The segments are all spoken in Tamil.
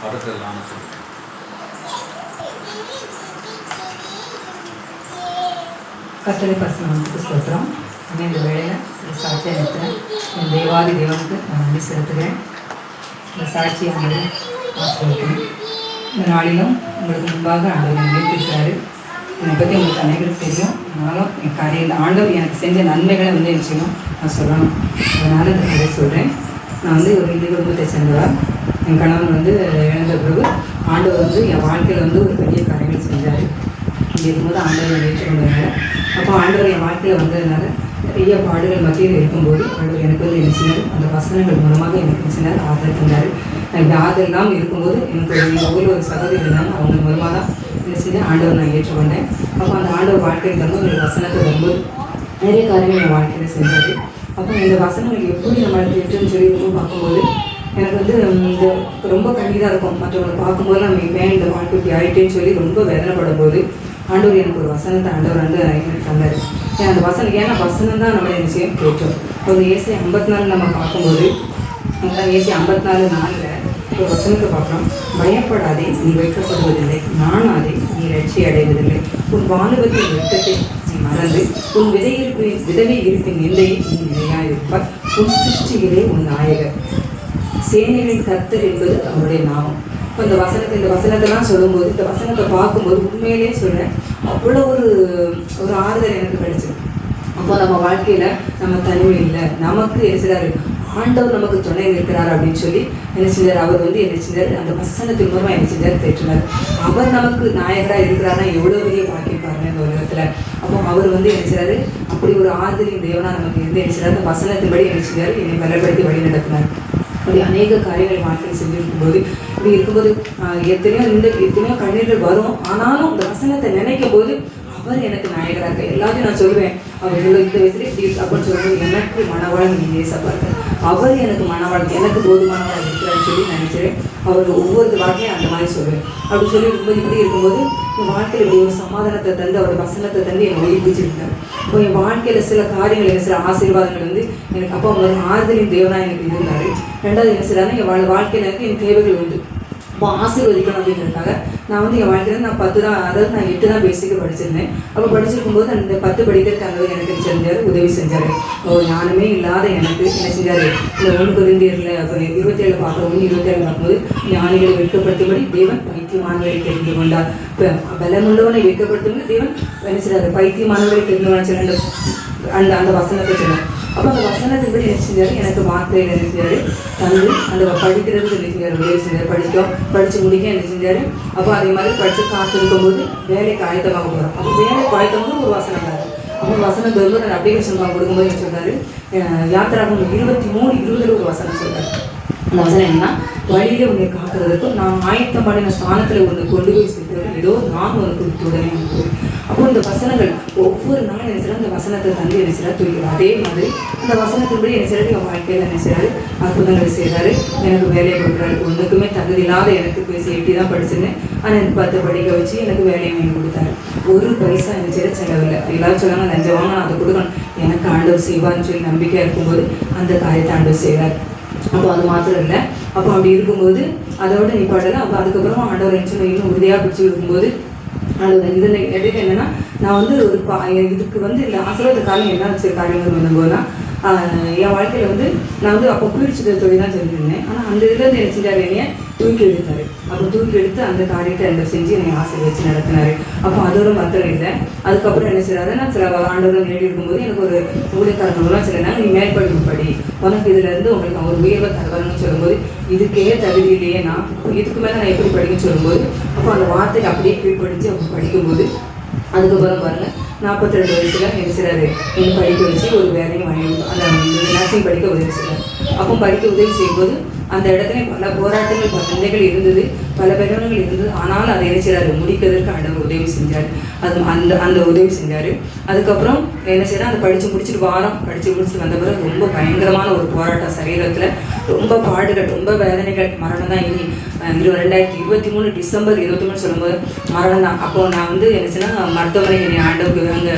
படத்தெல்லாம் கர்த்தருடைய பரிசுத்த நாமத்துக்கு ஸ்தோத்திரம். இந்த வேளையில் சில சாட்சியாக நிறுத்துகிறேன். என் தேவாதி தேவனுக்கு நான் நன்றி செலுத்துகிறேன். இந்த சாட்சியை ஆண்டவர் ஆசீர்வதிக்கிறேன். இந்த நாளிலும் உங்களுக்கு முன்பாக ஆண்டவர் நினைத்திருக்கிறாரு. என்னை பற்றி உங்களுக்கு அனைவருக்கு தெரியும். ஆனாலும் என் காரியத்தில் ஆண்டவர் எனக்கு செஞ்ச நன்மைகளை என்ன செய்யணும் நான் சொல்லணும். அதனால் இந்த கதை சொல்கிறேன். நான் ஒரு இந்து குடும்பத்தை சேர்ந்தவா. என் கணவன் இழந்த பிறகு ஆண்டவர் என் வாழ்க்கையில் ஒரு பெரிய காரியங்கள் செஞ்சார். இங்கே இருக்கும்போது ஆண்டவர் ஏற்றுக்கொண்டதுனால அப்போ ஆண்டவர் என் வாழ்க்கையில் வந்ததுனால நிறைய பாடுகள் மத்தியில் இருக்கும்போது ஆண்டவர் எனக்கு என்ன செய்யார், அந்த வசனங்கள் மூலமாக எனக்கு என்ன செய்யார், ஆதரவு தந்தார். இந்த ஆதரவு இல்லாமல் இருக்கும்போது எனக்கு எங்கள் ஊரில் ஒரு சகோதரி இருந்தாங்க. அவங்க மூலமாக தான் என்ன செஞ்சேன், ஆண்டவர் நான் ஏற்றுக்கொண்டேன். அப்போ அந்த ஆண்டவர் வாழ்க்கையில் தரும்போது இந்த வசனத்தை வரும்போது நிறைய காரியங்கள் என் வாழ்க்கையில் செஞ்சார். அப்போ இந்த வசனங்கள் எப்படி நம்மளுக்கு ஏற்றுன்னு சொல்லி பார்க்கும்போது எனக்கு இந்த ரொம்ப கண்ணீராக இருக்கும். மற்றவங்களை பார்க்கும்போது நம்ம ஏன் இந்த வாழ்க்கை இப்படி ஆகிட்டேன்னு சொல்லி ரொம்ப வேதனைப்படும் போது ஆண்டவர் எனக்கு ஒரு வசனத்தை ஆண்டவர் எனக்கு தந்தார். அந்த வசனம் ஏன்னா வசனம் தான் நம்மளை என்ன செய்யும் கேட்டோம். ஒரு ஏசி 54 நம்ம பார்க்கும்போது ஏசி 54:4 ஒரு வசனத்தை பார்க்குறோம். பயப்படாதே, நீ வைக்கப்படுவதில்லை, நானாதே, நீ ரட்சி அடைவதில்லை. உன் வாலிபத்தின் வெட்கத்தை நீ மறந்து உன் விதவை இருப்பின் நிந்தையை நீ நிலையாயிருப்பார். உன் சிருஷ்டிகளே உன் நாயகர், சேனைகளின் கர்த்தர் என்பது அவருடைய நாமம். இப்போ இந்த வசனத்தெல்லாம் சொல்லும்போது இந்த வசனத்தை பார்க்கும்போது உண்மையிலே சொல்கிறேன், அவ்வளோ ஒரு ஆறுதல் எனக்கு கிடைச்சிது. அப்போ நம்ம வாழ்க்கையில் நம்ம தனிமை இல்லை, நமக்கு என்ன செய்றாரு, ஆண்டவர் நமக்கு துணை இருக்கிறார் அப்படின்னு சொல்லி என்ன செஞ்சார். அவர் என்ன செஞ்சார், அந்த வசனத்தின் மூலமாக என்ன செஞ்சார், தேற்றினார். அவர் நமக்கு நாயகராக இருக்கிறாருன்னா எவ்வளோ பெரிய பாக்கிப்பாருங்க இந்த உலகத்தில். அப்போ அவர் என்ன செய்றாரு, அப்படி ஒரு ஆறுதலின் தேவனாக நமக்கு என்ன செய்றாரு, அந்த வசனத்தின்படி என்ன செஞ்சார், என்னை பலப்படுத்தி வழி நடத்தினார். அப்படி அநேக காரியங்கள் வாழ்க்கையில் செஞ்சுருக்கும்போது இப்படி இருக்கும்போது எத்தனையோ கண்ணீர்கள் வரும். ஆனாலும் இந்த வசனத்தை நினைக்கும் போது அவர் எனக்கு நாயகராக இருக்க எல்லாத்தையும் நான் சொல்லுவேன். அவர் இந்த வயசுல இப்படி அப்படின்னு சொல்லும்போது எனக்கு மனவாளன் நீ நேசப்பார்கள், அவர் எனக்கு மனவாளன், எனக்கு போதுமானவராக இருக்கிறான்னு சொல்லி நினைக்கிறேன். அவர் ஒவ்வொரு வாழ்க்கையும் அந்த மாதிரி சொல்லுவேன். அப்படி சொல்லி இருக்கும்போது இப்படி இருக்கும்போது என் வாழ்க்கையில் இப்படி ஒரு சமாதானத்தை தந்து அவர் வசனத்தை தந்து என்னை ஒழிப்பிச்சிருந்தார். இப்போ என் வாழ்க்கையில் சில காரியங்கள் சில ஆசீர்வாதங்கள் எனக்கு அப்போ ஒரு ஆறுதலின் தேவனாக எனக்கு இருந்தார். ரெண்டாவது என்ன செய்யறாங்க, என் வாழ்க்கையில் எனக்கு என் தேவைகள் உண்டு. அப்போ ஆசீர்வதிக்கணும் அப்படிங்கிறதுக்காக நான் என் வாழ்க்கையில் நான் 10 தான், அதாவது நான் 8 தான் பேசிக்க படிச்சிருந்தேன். அப்போ படிச்சிருக்கும்போது அந்த 10 படிக்கிறதுக்கு அந்த எனக்கு செஞ்சார், உதவி செஞ்சார். ஞானமே இல்லாத எனக்கு என்ன செஞ்சார், இந்த 1 கொரிந்தியரில் 27 பார்க்குறோம். 27 பார்க்கும்போது ஞானிகளை வெட்கப்படுத்தும்படி தேவன் பைத்தியமானவரை தெரிந்து கொண்டார். இப்போ பலமுள்ளவனை வெட்கப்படுத்தும்போது தேவன் என்ன செய்றாரு, பைத்தியமானவரை தெரிந்து கொண்டார் அந்த அந்த வசனத்தை சொன்னார். அப்போ அந்த வசனத்தின்படி என்ன செஞ்சார், எனக்கு வார்த்தையில் என்ன செஞ்சார் தந்து அந்த படிக்கிறதுக்கு என்ன செஞ்சார், உதவி செஞ்சார். படித்து முடிக்க என்ன செஞ்சார். அப்போ அதே மாதிரி படித்து காத்து இருக்கும்போது வேலைக்கு ஆயத்தமாக போகிறோம். அப்போ வேலைக்கு ஆயத்தமாக ஒரு வசனம் பாரு. அப்போ வசனம் வரும்போது அந்த அப்ளிகேஷன் ஃபார்ம் கொடுக்கும்போது என்ன சொல்றாரு, யாத்திராகமம் 23:20 ஒரு வசனம் சொல்றாரு. அந்த வசனம் என்னன்னா, வழியில உன்னை காக்கிறதுக்கும் நான் ஆயத்தம் பண்ணின ஸ்தானத்தில் உன்னை கொண்டு போய் சேர்க்கிறேன், ஏதோ நான் உனக்கு விட்டுடனே அனுப்புவேன். அப்போ இந்த வசனங்கள் ஒவ்வொரு நாள் என்ன செய்யறாரு, அந்த வசனத்தை தந்து என்ன செய்யறாரு தூக்கிறார். அதே மாதிரி அந்த வசனத்தின்படி என்ன செய்யறாரு, என் வாழ்க்கையில் என்ன செய்யறாரு, அற்புதங்களை செய்கிறாரு. எனக்கு வேலையை கொடுக்குறாரு. ஒன்றுக்குமே தகுதி இல்லாத எனக்கு பேசி 8 தான் படிச்சிருந்தேன். ஆனால் எனக்கு 10 படிக்க வச்சு எனக்கு வேலையை வாங்கி கொடுத்தாரு. ஒரு பைசா என்ன செய்ய செலவில்லை. எல்லாரும் சொன்னாங்க லஞ்சம் வாங்க, நான் அதை கொடுக்கணும், எனக்கு ஆண்டவர் செய்வார்னு சொல்லி நம்பிக்கையாக இருக்கும்போது அந்த காரியத்தை ஆண்டவர் செய்கிறார். அப்போ அது மாத்திரம் இல்லை. அப்போ அப்படி இருக்கும்போது அதோட நிப்பாடலை. அப்போ அதுக்கப்புறமா ஆண்டவர் என்ன சொல்லி இன்னும் உறுதியாக பிடிச்சி இருக்கும்போது ஆண்டவர் இதில் எடுத்து என்னென்னா, நான் ஒரு இதுக்கு இல்லை ஆசீர்வாத காலம் என்ன வச்சு காரியங்கள் வந்தபோதுனா என் வாழ்க்கையில் நான் அப்போ குளிர்ச்சி தொழில் தான் செஞ்சுருந்தேன். ஆனால் அந்த இதுலேருந்து என்ன செஞ்சார், என்னைய தூக்கி எடுத்தார். அப்போ தூக்கி எடுத்து அந்த காரியத்தை என்ன செஞ்சு என்னை ஆசீர்வதிச்சு நடத்தினார். அப்போ அதோட மாத்திரம் இல்லை. அதுக்கப்புறம் என்ன செய்யறாரு, நான் சில ஆண்டவர்கள் நேடி இருக்கும்போது எனக்கு ஒரு ஊழியக்காரங்களாம் சில நேரம் நீ மேற்படிப்பு படி, உனக்கு இதுலேருந்து உங்களுக்கு அவர் உயர்வை தருவாருன்னு சொல்லும்போது இதுக்கே தகுதி இல்லையே, நான் இதுக்கு மேலே நான் எப்படி படிக்கணும்னு சொல்லும்போது அப்போ அந்த வார்த்தையை அப்படியே கீழ்படிச்சு அப்போ படிக்கும்போது அதுக்கப்புறம் பாருங்கள் 42 வயசுல என்ன செய்றாரு, என்னை படிக்க வச்சு ஒரு வேலையும் வாங்கி அந்த நர்சிங் படிக்க உதவி செய்கிறார். அப்போ படிக்க உதவி செய்யும்போது அந்த இடத்துல பல போராட்டங்கள், பல சண்டைகள் இருந்தது, பல பெருமைகள் இருந்தது. ஆனாலும் அதை என்ன செய்கிறாரு, முடிக்கிறதுக்கு ஆண்டவர் உதவி செஞ்சார். அது அந்த உதவி செஞ்சார். அதுக்கப்புறம் என்ன செய்யறாரு, அதை படித்து முடிச்சுட்டு வந்த பிறகு ரொம்ப பயங்கரமான ஒரு போராட்டம், சரீரத்தில் ரொம்ப பாடுகள், ரொம்ப வேதனைகள், மரணம் தான். இனி 2023 டிசம்பர் 23 சொல்லும்போது மரணம் தான். அப்போது நான் என்ன செய்யணும், மருத்துவமனைக்கு என்னை ஆண்டவருக்கு அங்கே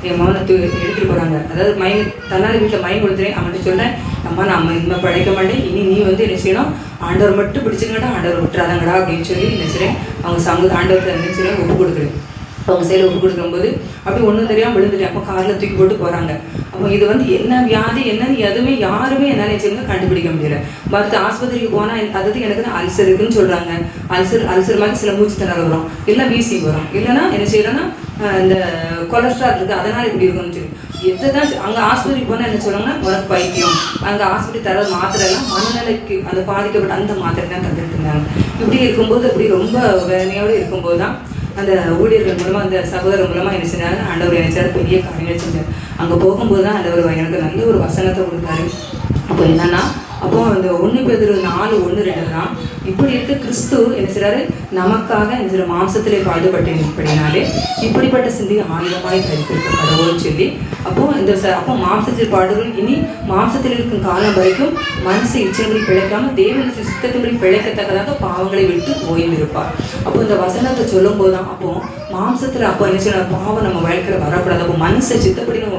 என் மகனை எடுத்துகிட்டு போகிறாங்க. அதாவது தன்னால் வீட்டில் மயம் கொடுத்துறேன். அவன்கிட்ட சொல்கிறேன், நம்ம இனிமேல் படைக்க மாட்டேன், இனி நீ வந்து என்ன செய்யணும், ஆண்டவர் மட்டும் பிடிச்சிங்கடா, ஆண்டவர் விட்டுறாதங்கடா அப்படின்னு சொல்லி என்ன செய்கிறேன், அவங்க ஆண்டவர்கிட்ட என்ன செய்கிறேன், ஒப்பு கொடுக்குறேன். அவங்க சைடில் ஒப்பு கொடுக்கும்போது அப்படி ஒன்றும் தெரியாமல் விழுந்துட்டேன். அப்போ காரில் தூக்கி போட்டு போகிறாங்க. அப்போ இது வந்து என்ன வியாதி என்னன்னு எதுவுமே யாருமே என்னால் வச்சுருந்தா கண்டுபிடிக்க முடியல. மருத்துவ ஆஸ்பத்திரிக்கு போனால் அதாவது எனக்கு தான் அல்சர் இருக்குன்னு சொல்கிறாங்க. அல்சர் மாதிரி சில மூச்சு திணறல் வரும், இல்லை வீசி வரும், இல்லைன்னா என்ன செய்யறேன்னா இந்த கொலஸ்ட்ரால் இருக்குது அதனால் இப்படி இருக்குன்னு சொல்லி எதை தான் அங்கே ஆஸ்பத்திரிக்கு போனால் என்ன சொல்லுவாங்கன்னா உனக்கு பைத்தியம், அங்கே ஆஸ்பத்திரி தர மாத்திரைலாம் மனநிலைக்கு அந்த பாதிக்கப்பட்ட அந்த மாத்திரை தான் தந்துட்டு இருந்தாங்க. இப்படி இருக்கும்போது அப்படி ரொம்ப வேதனையோடு இருக்கும்போது தான் அந்த ஊழியர்கள் மூலமாக அந்த சகோதரர் மூலமாக என்ன செஞ்சாங்க, ஆண்டவர் நினைச்சாரு பெரிய காரியங்கள் செஞ்சார். அங்கே போகும்போது தான் ஆண்டவர் எனக்கு நல்ல ஒரு வசனத்தை கொடுத்தாரு. அப்போ என்னன்னா, அப்போ அந்த 1 பேதுரு 4:1-2 இப்படி இருக்க கிறிஸ்து என்ன செய்றாரு, நமக்காக இந்த மாம்சத்திலே பாடுபட்டபடினாலே இப்படிப்பட்ட சிந்தை ஆயுதமாய் தரித்திருக்க கடவுள்னு சொல்லி அப்போ மாம்சத்தில் பாடுகள் இனி மாம்சத்தில் இருக்கும் காலம் வரைக்கும் மனசு இச்சைகளை பிழைக்காம தேவனுடைய சித்தத்தின்படி பிழைக்கத்தக்கதாக பாவங்களை விட்டு ஓய்ந்திருப்பார். அப்போ இந்த வசனத்தை சொல்லும் போதுதான் அப்போ மாம்சத்தில் அப்போ என்ன செய்யணும், பாவம் நம்ம வாழ்க்கையில் வரக்கூடாது. அப்போ மனசை சித்தப்படி நம்ம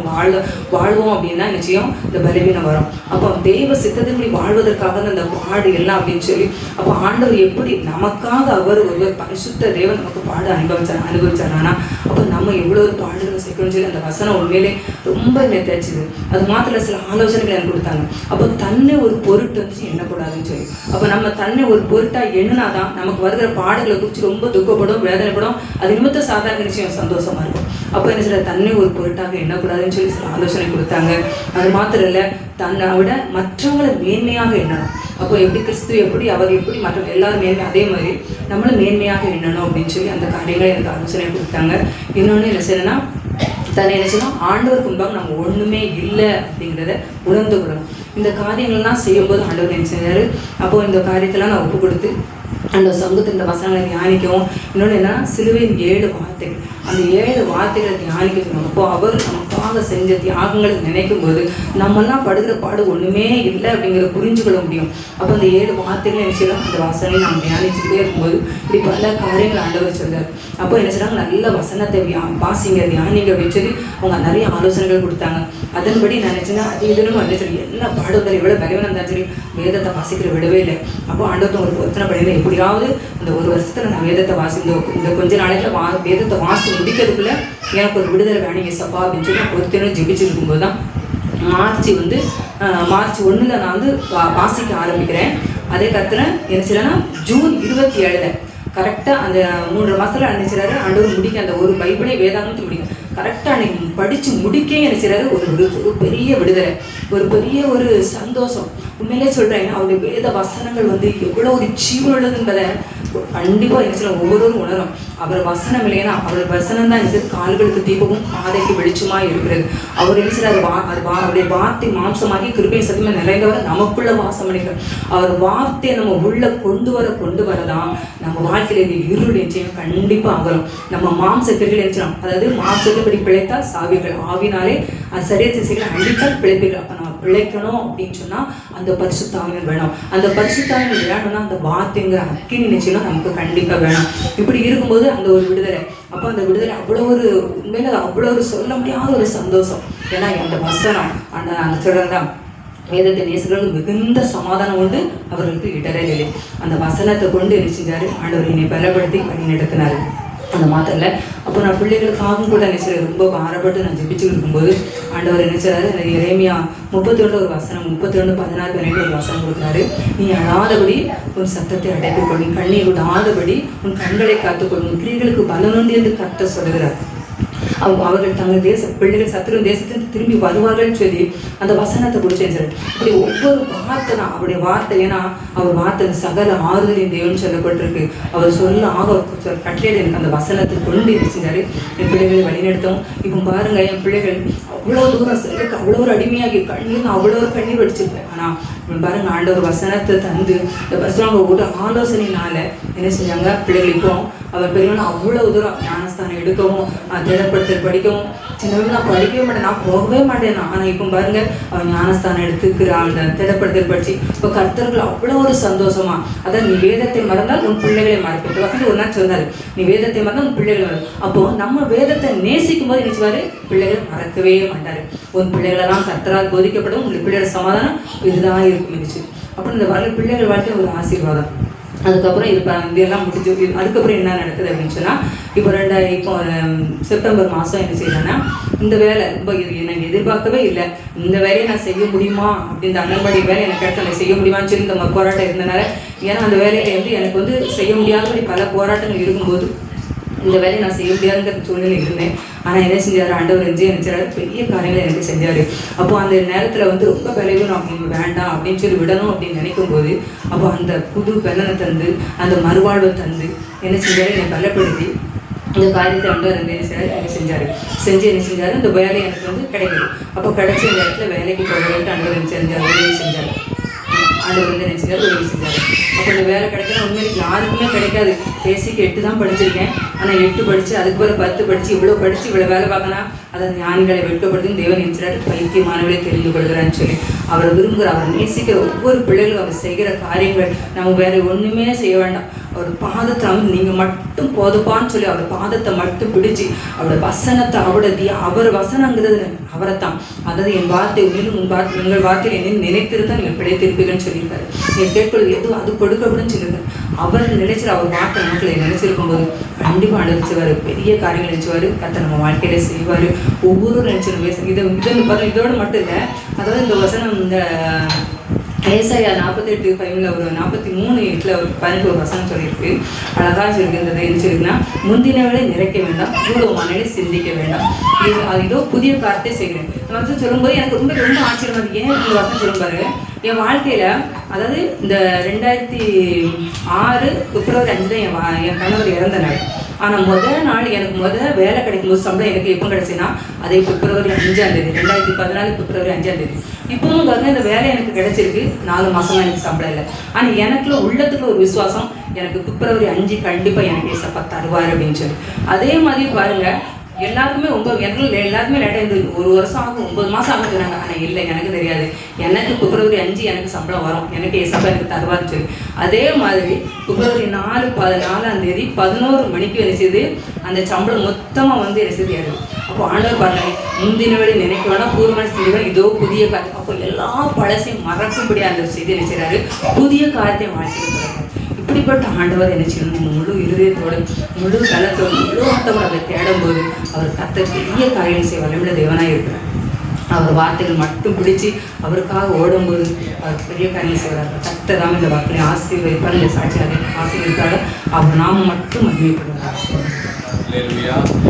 வாழ்வோம் அப்படின்னா நிச்சயம் இந்த பலவீனம் வரும். அப்போ தேவ சித்தத்தின்படி வாழ்வதற்காக அந்த பாடு எல்லாம் அப்படின்னு சொல்லி அப்போ ஆண்டவர் எப்படி நமக்காக அவர் ஒருவர் பரிசுத்த தேவன் நமக்கு பாடு அனுபவிச்சாரானா அப்போ நம்ம எவ்வளோ ஒரு பாடுகளை சேர்க்கணும்னு சொல்லி அந்த வசனம் உண்மையிலே ரொம்ப தேய்ச்சிது. அது மாத்திர சில ஆலோசனைகள் எனக்கு கொடுத்தாங்க. அப்போ தன்னை ஒரு பொருட்டு வந்து எண்ணக்கூடாதுன்னு சொல்லி அப்போ நம்ம தன்னை ஒரு பொருட்டா எண்ணினாதான் நமக்கு வருகிற பாடுகளை குறித்து ரொம்ப துக்கப்படும், வேதனைப்படும். அது நிமித்த சாதாரண நிச்சயம் சந்தோஷமா இருக்கும். அப்போ என்ன சில தன்னை ஒரு பொருட்டாக எண்ணக்கூடாதுன்னு சொல்லி சில ஆலோசனை கொடுத்தாங்க. அது மாத்திரம் இல்லை, தன்னை விட மற்றவங்களை மேன்மையாக எண்ணணும். அப்போ எப்படி கிறிஸ்து எப்படி அவர் எப்படி மற்ற எல்லாரும் மேன்மை அதே மாதிரி நம்மளும் மேன்மையாக எண்ணணும் அப்படின்னு சொல்லி அந்த காரியங்களை எனக்கு ஆலோசனை கொடுத்தாங்க. இன்னொன்று என்ன செய்யணும்னா, தன்னை என்ன செய்யணும், ஆண்டவருக்கு முன்பாக நம்ம ஒன்றுமே இல்லை அப்படிங்கிறத உணர்ந்து கொள்ளணும். இந்த காரியங்கள்லாம் செய்யும்போது ஆண்டவர் என்ன செய்யாரு, அப்போது இந்த காரியத்தெல்லாம் நான் ஒப்பு கொடுத்து அந்த சமூகத்தில் இந்த வசனங்களை தியானிக்கவும். இன்னொன்று என்னன்னா, சிலுவையின் 7 வார்த்தைகள், அந்த 7 வார்த்தைகளை தியானிக்க சொன்னாங்க. அப்போ அவர் நமக்காக செஞ்ச தியாகங்களை நினைக்கும் போது நம்மெல்லாம் படுகிற பாடு ஒன்றுமே இல்லை அப்படிங்கிற புரிஞ்சுக்கொள்ள முடியும். அப்போ அந்த 7 வார்த்தைகள் என்ன செய்யலாம், அந்த வசனை நம்ம தியானிச்சுக்கிட்டே இருக்கும்போது இப்படி பல காரியங்கள் ஆண்டவர் சொல்றாரு. அப்போ என்ன செய்யறாங்க, நல்ல வசனத்தை வாசிங்க தியானிங்க அப்படின்னு சொல்லி அவங்க நிறைய ஆலோசனைகள் கொடுத்தாங்க. அதன்படி நினைச்சுன்னா அது இதுன்னு வந்து சரி எல்லா பாடுதல் எவ்வளோ பலவீனம் இருந்தாலும் சரி வேதத்தை வாசிக்கிற விடவே இல்லை. அப்போ ஆண்டவர்கிட்ட ஒரு பொருத்தனை பண்ணிடுறேன், எப்படியாவது இந்த 1 வருஷத்துல நான் வேதத்தை இந்த கொஞ்ச நாளைக்குள்ள வேதத்தை வாசி முடிக்கிறதுக்குள்ள எனக்கு ஒரு விடுதலை வேணும் ஏசப்பா அப்படின்னு சொல்லி நான் பொறுத்தனும் ஜெபிச்சுருக்கும் போது தான் மார்ச் 1 நான் வந்து வாசிக்க ஆரம்பிக்கிறேன். அதே கத்துறேன் என்ன செய்யலைன்னா ஜூன் 27 கரெக்டாக அந்த 3 மாதத்தில் நினைச்சிடாரு ஆண்டவர் முடிக்க அந்த ஒரு பைபிளை வேதாந்தத்தை முடிக்கும். கரெக்டாக அன்னைக்கு படித்து முடிக்க நினைச்சிடாரு ஒரு பெரிய விடுதலை, ஒரு பெரிய ஒரு சந்தோஷம். உண்மையிலே சொல்கிறேன், அவருடைய வேத வசனங்கள் வந்து எவ்வளோ ஒரு ஜீவன் உள்ளதுன்றதை கண்டிப்பாக என்ன சொல்ல ஒவ்வொருவரும் உணரும். அவர் வசனம் இல்லைன்னா அவர் வசனம் தான் என்ன கால்களுக்கு தீபமும் பாதைக்கு வெளிச்சமாக இருக்கிறது. அவர் என்ன செய்யறாரு, அவருடைய வார்த்தை மாம்சமாகி கிருபை சத்தியமாக நிறைந்தவரை நமக்குள்ள வாசம் பண்ணிக்கிறார். அவர் வார்த்தையை நம்ம உள்ள கொண்டு வரதான் நம்ம வாழ்க்கையில இந்த இருள் நிச்சயம் கண்டிப்பாக ஆகணும். நம்ம மாம்சத்திற்கு நினைச்சோம், அதாவது மாம்சத்தைப்படி பிழைத்தால் சாவீர்கள், ஆவினாலே அது சரியத்தை செய்யலாம் அழித்தால் பிழைப்பீர்கள். அப்போ நம்ம பிழைக்கணும் அப்படின்னு சொன்னால் அந்த பரிசுத்த ஆவியானவர் வேணும். அந்த பரிசுத்த ஆவியானவர் வேணும்னா அந்த வார்த்தைங்கிற அக்கினி நிச்சயம் நமக்கு கண்டிப்பாக வேணும். இப்படி இருக்கும்போது அந்த ஒரு விடுதலை, அப்போ அந்த விடுதலை அவ்வளோ ஒரு உண்மையில அவ்வளோ ஒரு சொல்ல முடியாத ஒரு சந்தோஷம். ஏன்னா அந்த வசனம் அந்த சொல்றதான் வேதத்தை நேசர்களுக்கு மிகுந்த சமாதானம் உண்டு, அவர்களுக்கு இடரே இல்லை. அந்த வசனத்தை கொண்டு என்ன செஞ்சாரு, ஆண்டவர் என்னை பலப்படுத்தி வழி நடத்தினாரு. அந்த மாத்திரல அப்போ நான் பிள்ளைகளுக்காகவும் கூட நினைச்சேன், ரொம்ப பாரப்பட்டு நான் ஜெபிச்சுட்டு இருக்கும்போது ஆண்டவர் நினைச்சாரு, எரேமியா 31 ஒரு வசனம் 32:16 ஒரு வசனம் கொடுக்குறாரு. நீ அழாதபடி உன் சத்தத்தை அடைத்துக் கொள், கண்ணீர் விடாதபடி உன் கண்களை காத்துக்கொள், உன் கிரியைகளுக்கு பலனுண்டு என்று கர்த்தர் சொல்லுகிறார். அவர்கள் தங்கள் பிள்ளைகள் சத்துரு தேசத்தில் திரும்பி வருவார்கள் சொல்லி அந்த வசனத்தை கொடுத்தேன். இப்படி ஒவ்வொரு வார்த்தை தான் அவருடைய வார்த்தை. ஏன்னா அவர் வார்த்தை சகல ஆறுதலின் தேவன் சொல்லப்பட்டிருக்கு. அவர் கட்டளையில எனக்கு அந்த வசனத்தை கொண்டு செஞ்சாரு என் பிள்ளைகளை வழிநடத்தவும். இப்போ பாருங்க, என் பிள்ளைகள் அவ்வளோ தூரம் செல்லுக்கு அவ்வளோ ஒரு அடிமையாகி கண்ணீர் அவ்வளோ ஒரு கண்ணீர் வடிச்சிருப்பேன். ஆனால் பாருங்க, ஆண்டவர் வசனத்தை தந்து இந்த வசனம் ஒரு ஆலோசனையினால என்ன செஞ்சாங்க, பிள்ளைகள் இப்போ அவர் பெரியவனா அவ்வளோ தூரம் ஞானஸ்தானம் எடுக்கவும் திடப்படுத்தல் படிக்கவும் சின்ன நான் படிக்கவே மாட்டேன், நான் போகவே மாட்டேன். ஆனால் இப்போ பாருங்க, அவன் ஞானஸ்தானம் எடுத்துக்கிறான், அந்த திடப்படுத்தல் படிச்சு இப்போ கர்த்தர்கள் அவ்வளோ ஒரு சந்தோஷமா. அதான் நீ வேதத்தை மறந்தால் உன் பிள்ளைகளை மறப்பேன் வசதி ஒரு நாள் சொன்னாரு, நீ வேதத்தை மறந்தால் உன் பிள்ளைகளை மறக்கும். அப்போ நம்ம வேதத்தை நேசிக்கும் போது நினைச்சுவாரு, பிள்ளைகளை மறக்கவே மாட்டாரு. உன் பிள்ளைகளெல்லாம் கர்த்தரால் போதிக்கப்படும், உங்கள் பிள்ளைகளோட சமாதானம் இதுதான் இருக்கும் இருந்துச்சு. அப்புறம் இந்த பிள்ளைகள் வாழ்க்கை ஒரு ஆசீர்வாதம். அதுக்கப்புறம் இதெல்லாம் முடிஞ்சு அதுக்கப்புறம் என்ன நடக்குது அப்படின்னு சொன்னால், இப்போ செப்டம்பர் மாதம் என்ன செய்யறேன்னா, இந்த வேலை ரொம்ப எனக்கு எதிர்பார்க்கவே இல்லை, இந்த வேலையை நான் செய்ய முடியுமா அப்படின்னு, அங்கன்வாடி வேலை எனக்கு கிடைச்ச அதை செய்ய முடியுமான்னு சொல்லி இந்த போராட்டம் இருந்தனால, ஏன்னா அந்த வேலையில எனக்கு செய்ய முடியாதபடி பல போராட்டங்கள் இருக்கும்போது இந்த வேலையை நான் செய்ய முடியாதுங்கிற சூழ்நிலை இருந்தேன். ஆனால் என்ன செஞ்சார் ஆண்டவர் நினைச்சாரு, பெரிய காரியங்களை எனக்கு செஞ்சார். அப்போ அந்த நேரத்தில் ரொம்ப விளைவு நான் வேண்டாம் அப்படின்னு சொல்லி விடணும் அப்படின்னு நினைக்கும் போது, அப்போ அந்த புது பலனை தந்து, அந்த மறுவாழ்வை தந்து என்ன செஞ்சாரு, என்னை பலப்படுத்தி இந்த காரியத்தை ஆண்டவர் என்ன செஞ்சார். என்ன செஞ்சார், இந்த வேலை எனக்கு கிடைக்குது. அப்போ கிடைச்ச இந்த இடத்துல வேலைக்கு போகிறதுக்கு ஆண்டவர் உதவி செஞ்சார். ஆண்டவர் நினைச்சாரு, உதவி செஞ்சார். அப்போ இந்த வேலை கிடைக்கணும் உண்மையிலே யாருக்குமே கிடைக்காது. பேசிக்கு 8 தான் படிச்சிருக்கேன், ஆனால் 8 படித்து அதுக்கு பிறகு 10 படித்து இவ்வளோ படித்து இவ்வளோ வேலை பார்க்கணும், அதை ஞானிகளை வெட்கப்படுத்தி தேவன் நினைச்சாரு, பைத்தியமானவளே தெரிந்து கொள்கிறான்னு சொல்லி. அவர் விரும்புகிற, அவர் நேசிக்கிற ஒவ்வொரு பிள்ளைகளும் அவர் செய்கிற காரியங்கள் நம்ம வேற ஒன்றுமே செய்ய வேண்டாம். அவர் பாதத்தை நீங்கள் மட்டும் போதுப்பான்னு சொல்லி அவர் பாதத்தை மட்டும் பிடிச்சி அவரோட வசனத்தை அவர் வசனங்கிறது அவரைத்தான். அதாவது என் வார்த்தை உங்கள் வார்த்தையில் என்ன நினைத்திருந்தா நீங்கள் பிழைத்திருப்பீங்கன்னு சொல்லியிருக்காரு. நீங்கள் கேட்கறது எதுவும் அது கொடுக்கப்படும் சொல்லியிருக்காரு. அவர் நினைச்சிரு, அவர் வார்த்தை நமக்குள்ள நினைச்சிருக்கும் போது கண்டிப்பாக அனுபவிச்சுவார், பெரிய காரியங்கள் நினைச்சுவார். கர்த்தர் நம்ம வாழ்க்கையில செய்வார். ஒவ்வொரு நினைச்சு இதோடு மட்டும் இல்லை, அதாவது இந்த வசனம் இந்த ஏசாயா 48:5 ஒரு 43:8 ஒரு 11 வசனம் சொல்லியிருக்கு. அழகாக சொல்லியிருந்தது என்ன சொல்லியிருக்குன்னா, முந்தினவளை நிறைக்க வேண்டாம், பூர்வமானவளை சிந்திக்க வேண்டாம், இதோ புதிய காரியத்தை செய்கிறேன். இந்த வசனம் சொல்லும்போது எனக்கு ரொம்ப ஆச்சரியமா இருக்கு. ஏன் இந்த வசனம் சொல்லும் பாரு, என் வாழ்க்கையில் அதாவது இந்த 2006 பிப்ரவரி 5 தான் என் கணவர் இறந்த நாள். ஆனால் நாள் எனக்கு வேலை கிடைக்கும்போது சம்பளம் எனக்கு எப்போ கிடைச்சுன்னா, அதே பிப்ரவரி 5ஆம் தேதி 2014 பிப்ரவரி 5ஆம் தேதி. இப்போவும் பாருங்க, இந்த வேலை எனக்கு கிடைச்சிருக்கு, 4 மாசமா எனக்கு சம்பளம் இல்லை. ஆனால் எனக்குள்ள உள்ளத்துக்குள்ள ஒரு விசுவாசம், எனக்கு பிப்ரவரி 5 கண்டிப்பாக எனக்கு ஏசப்பா தருவார் அப்படின்னு சொல்லி. அதே மாதிரி பாருங்க, எல்லாருக்குமே எல்லாருக்குமே லேட்டாக இருந்தது, 1 வருஷம் ஆகும், 9 மாதம் ஆகும் சொன்னாங்க. ஆனால் இல்லை, எனக்கு தெரியாது, எனக்கு பிப்ரவரி 5 எனக்கு சம்பளம் வரும், எனக்கு ஏசப்பா எனக்கு தருவார்னு சொல்லி. அதே மாதிரி பிப்ரவரி 4ஆம் தேதி 11 மணிக்கு நினைச்சது அந்த சம்பளம் மொத்தமாக நினைச்சது யாரு. அப்போ ஆண்டவர் பாருங்க, முந்தினவளை நினைக்க வேணாம், பூர்வமான செய்திகள் இதோ புதிய காரியம். அப்போ எல்லா பழசையும் மறக்கும்படி அந்த செய்தி நினைச்சாரு, புதிய காரியத்தை வாழ்க்கை. இப்படிப்பட்ட ஆண்டவர் என்ன செய்யணும், முழு இருதயத்தோடு முழு கலத்தோடு முழு ஆட்டோடு அதை தேடும்போது அவர் கர்த்தர் பெரிய காரியம் செய்ய வல்லமையுள்ள தேவனாக இருக்கிறார். அவர் வார்த்தைகள் மட்டும் பிடிச்சி அவருக்காக ஓடும்போது அவர் பெரிய காரியம் செய்வார். கர்த்தர் தான் இந்த வார்த்தையை ஆசீர்வதிப்பார். இந்த சாட்சியாக ஆசீர்வதிப்பார். அவர் நாம மட்டும் மகிமைப்படுவார்.